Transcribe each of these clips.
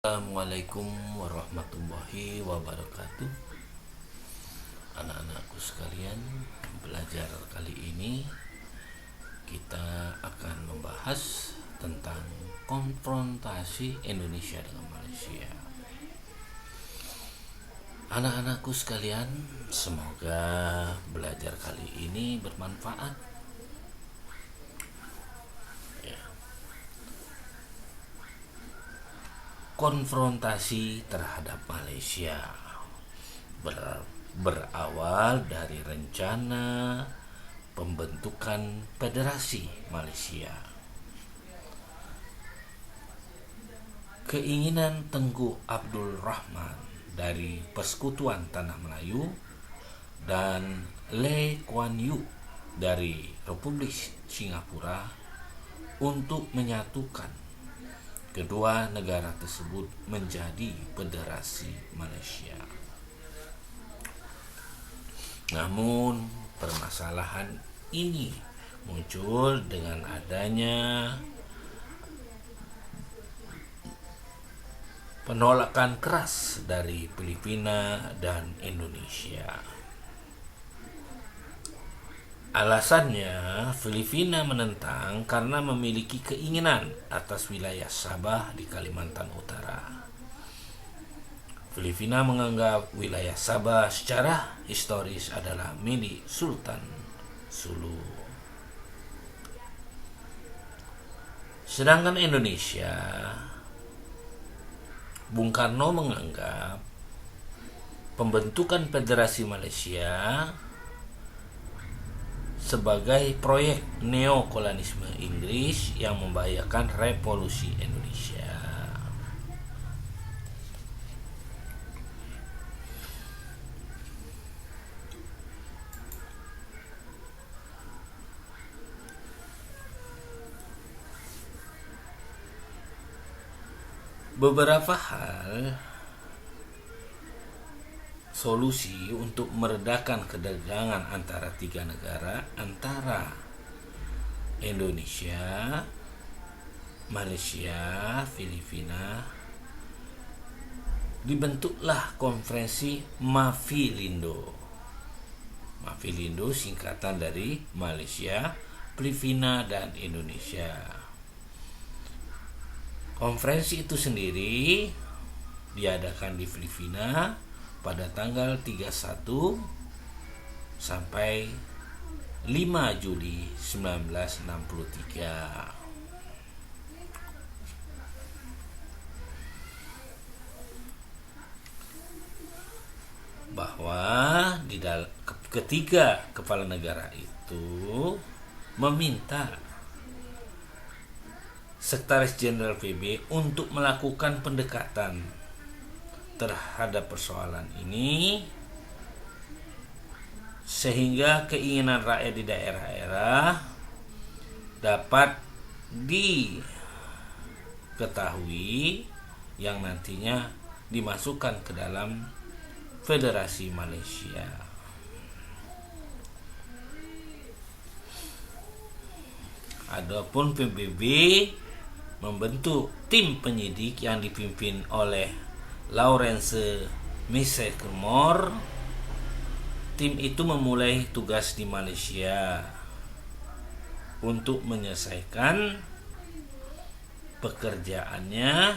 Assalamualaikum warahmatullahi wabarakatuh. Anak-anakku sekalian, belajar kali ini kita akan membahas tentang konfrontasi Indonesia dengan Malaysia. Anak-anakku sekalian, semoga belajar kali ini bermanfaat. Konfrontasi terhadap Malaysia berawal dari rencana pembentukan Federasi Malaysia. Keinginan Tengku Abdul Rahman dari Persekutuan Tanah Melayu dan Lee Kuan Yew dari Republik Singapura untuk menyatukan kedua negara tersebut menjadi Federasi Malaysia. Namun permasalahan ini muncul dengan adanya penolakan keras dari Filipina dan Indonesia. Alasannya, Filipina menentang karena memiliki keinginan atas wilayah Sabah di Kalimantan Utara. Filipina menganggap wilayah Sabah secara historis adalah milik Sultan Sulu. Sedangkan Indonesia, Bung Karno menganggap pembentukan Federasi Malaysia sebagai proyek neokolonialisme Inggris yang membahayakan revolusi Indonesia. Beberapa hal solusi untuk meredakan ketegangan antara tiga negara, antara Indonesia, Malaysia, Filipina. Dibentuklah konferensi Mafilindo. Mafilindo singkatan dari Malaysia, Filipina, dan Indonesia. Konferensi itu sendiri diadakan di Filipina pada tanggal 31 sampai 5 Juli 1963. Bahwa ketiga kepala negara itu meminta Sekretaris Jenderal PB untuk melakukan pendekatan terhadap persoalan ini sehingga keinginan rakyat di daerah-daerah dapat diketahui yang nantinya dimasukkan ke dalam Federasi Malaysia. Adapun PBB membentuk tim penyidik yang dipimpin oleh Lawrence Michelmore. Tim itu memulai tugas di Malaysia untuk menyelesaikan pekerjaannya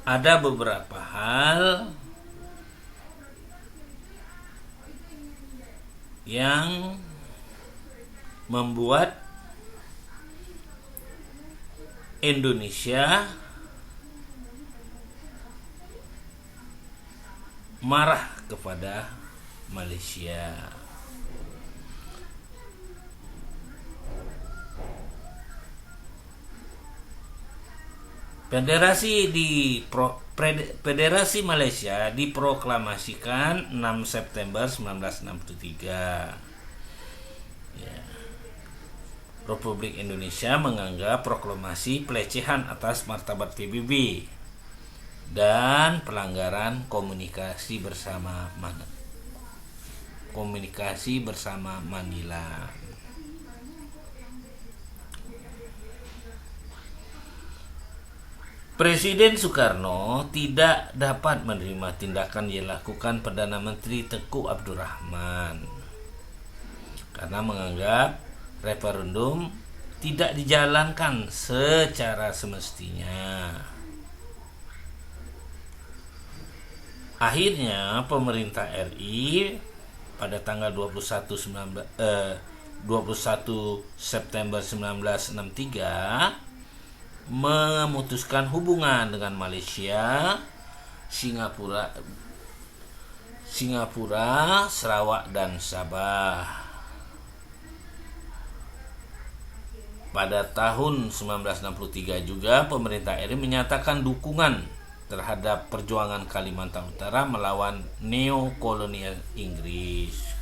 ada beberapa hal yang membuat Indonesia marah kepada Malaysia. Federasi Malaysia diproklamasikan 6 September 1963. Republik Indonesia menganggap proklamasi pelecehan atas martabat PBB dan pelanggaran komunikasi bersama komunikasi bersama Manila. Presiden Soekarno tidak dapat menerima tindakan yang dilakukan Perdana Menteri Tengku Abdurrahman karena menganggap referendum tidak dijalankan secara semestinya. Akhirnya pemerintah RI pada tanggal 21 September 1963 memutuskan hubungan dengan Malaysia, Singapura, Sarawak dan Sabah. Pada tahun 1963 juga pemerintah RI menyatakan dukungan terhadap perjuangan Kalimantan Utara melawan neokolonial Inggris.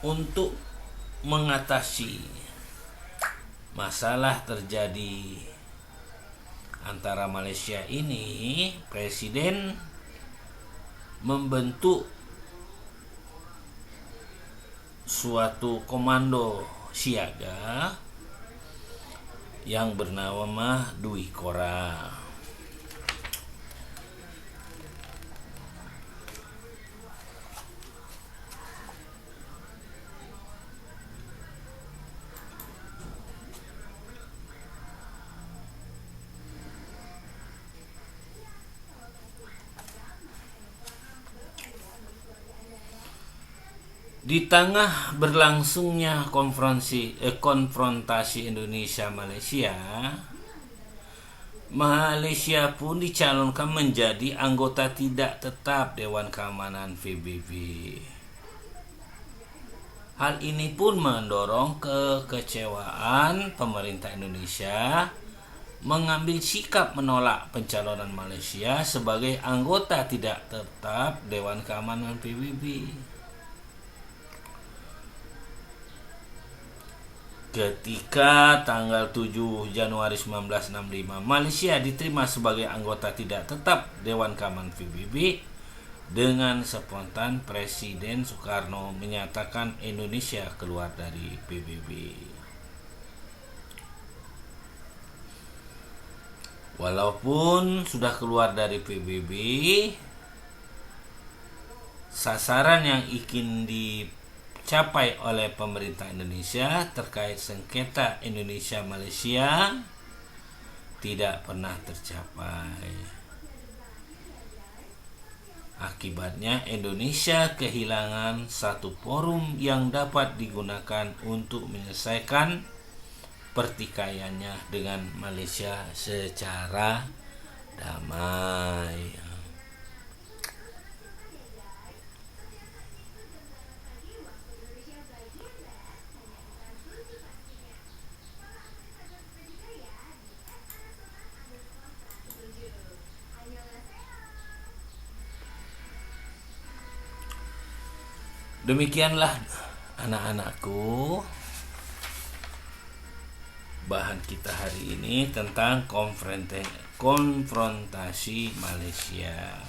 Untuk mengatasi masalah terjadi antara Malaysia ini, Presiden membentuk suatu komando siaga yang bernama Dwi Korps. Di tengah berlangsungnya konfrontasi Indonesia-Malaysia, Malaysia pun dicalonkan menjadi anggota tidak tetap Dewan Keamanan PBB. Hal ini pun mendorong kekecewaan pemerintah Indonesia mengambil sikap menolak pencalonan Malaysia sebagai anggota tidak tetap Dewan Keamanan PBB. Ketika tanggal 7 Januari 1965 Malaysia diterima sebagai anggota tidak tetap Dewan Keamanan PBB, dengan spontan Presiden Soekarno menyatakan Indonesia keluar dari PBB. Walaupun sudah keluar dari PBB, sasaran yang ingin dicapai oleh pemerintah Indonesia terkait sengketa Indonesia-Malaysia tidak pernah tercapai. Akibatnya Indonesia kehilangan satu forum yang dapat digunakan untuk menyelesaikan pertikaiannya dengan Malaysia secara damai. Demikianlah anak-anakku bahan kita hari ini tentang konfrontasi Malaysia.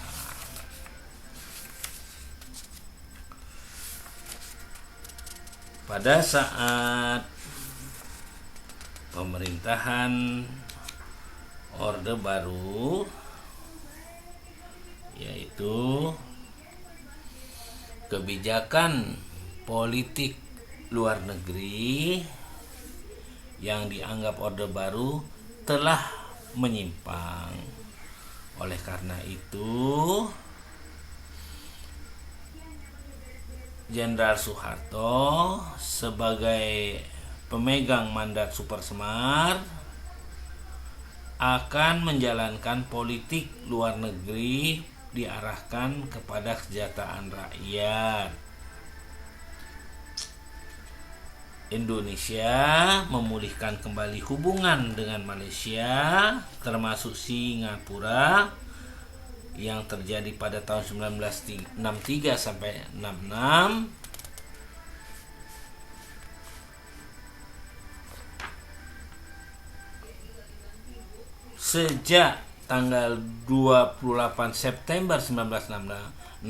Pada saat pemerintahan Orde Baru, yaitu kebijakan politik luar negeri yang dianggap Orde Baru telah menyimpang. Oleh karena itu, Jenderal Soeharto sebagai pemegang mandat Super Semar akan menjalankan politik luar negeri diarahkan kepada kesejahteraan rakyat. Indonesia memulihkan kembali hubungan dengan Malaysia, termasuk Singapura, yang terjadi pada tahun 1963 sampai 66. sejak tanggal 28 September 1966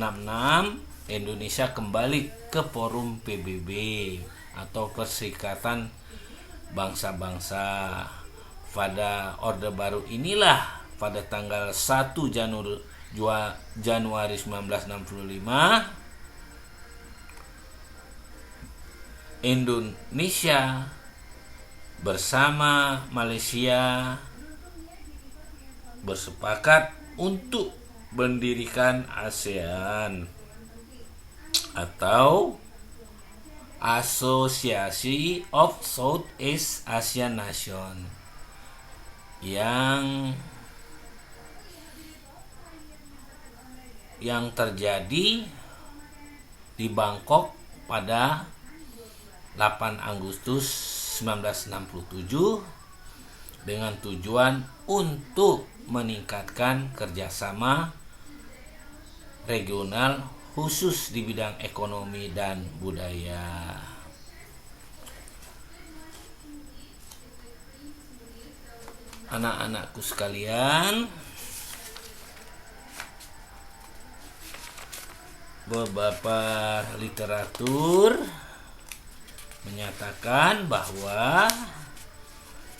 Indonesia kembali ke forum PBB atau Perserikatan Bangsa-Bangsa. Pada Orde Baru inilah pada tanggal 1 Januari 1965 Indonesia bersama Malaysia bersepakat untuk mendirikan ASEAN atau Association of Southeast Asian Nation yang terjadi di Bangkok pada 8 Agustus 1967 dengan tujuan untuk meningkatkan kerjasama regional khusus di bidang ekonomi dan budaya. Anak-anakku sekalian, beberapa literatur menyatakan bahwa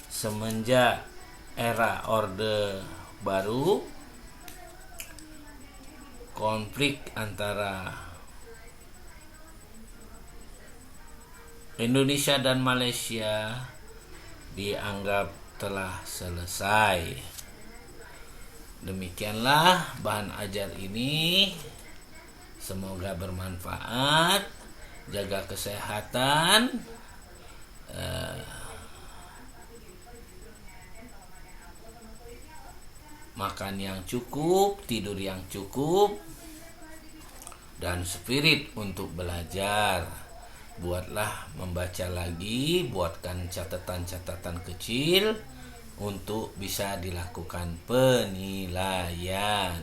semenjak era Orde Baru, konflik antara Indonesia dan Malaysia dianggap telah selesai. Demikianlah bahan ajar ini. Semoga bermanfaat. Jaga kesehatan. Makan yang cukup, tidur yang cukup, dan spirit untuk belajar. Buatlah membaca lagi, buatkan catatan-catatan kecil untuk bisa dilakukan penilaian.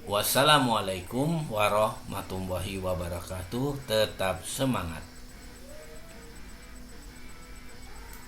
Wassalamualaikum warahmatullahi wabarakatuh. Tetap semangat.